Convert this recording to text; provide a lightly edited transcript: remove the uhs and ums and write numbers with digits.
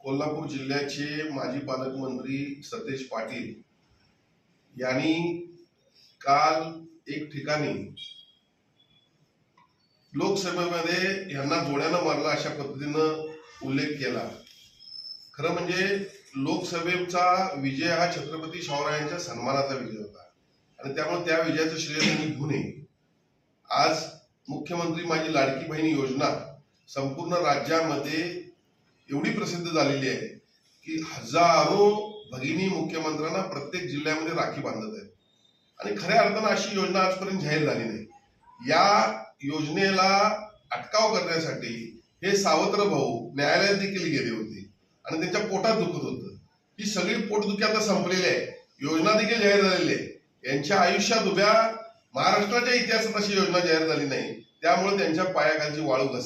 कोल्हापूर जिल्ह्याचे माजी पालकमंत्री सतेज पाटील यांनी काल एक ठिकाणी लोकसभेमध्ये यांना जोड्यानं मारला अशा पद्धतीनं उल्लेख केला। खरं म्हणजे लोकसभेचा विजय हा छत्रपती शाहूरायांच्या सन्मानाचा विजय होता आणि त्यामुळे त्या विजयाचं श्रेय त्यांनी घेऊ नये। आज मुख्यमंत्री माझी लाडकी बहीण योजना संपूर्ण राज्यामध्ये एवढी प्रसिद्ध झालेली आहे की हजारो भगिनी मुख्यमंत्र्यांना प्रत्येक जिल्ह्यामध्ये राखी बांधत आहेत आणि खऱ्या अर्थानं अशी योजना आजपर्यंत जाहीर झाली नाही। या योजनेला अटकाव करण्यासाठी हे सावत्र भाऊ न्यायालयात देखील गेले होते आणि त्यांच्या पोटात दुखत होतं। ही सगळी पोटदुखी आता संपलेली आहे, योजना देखील जाहीर झालेली आहे। यांच्या आयुष्यात उभ्या महाराष्ट्राच्या इतिहासात अशी योजना जाहीर झाली नाही, त्यामुळे त्यांच्या पायाखालची वाळू घसरली।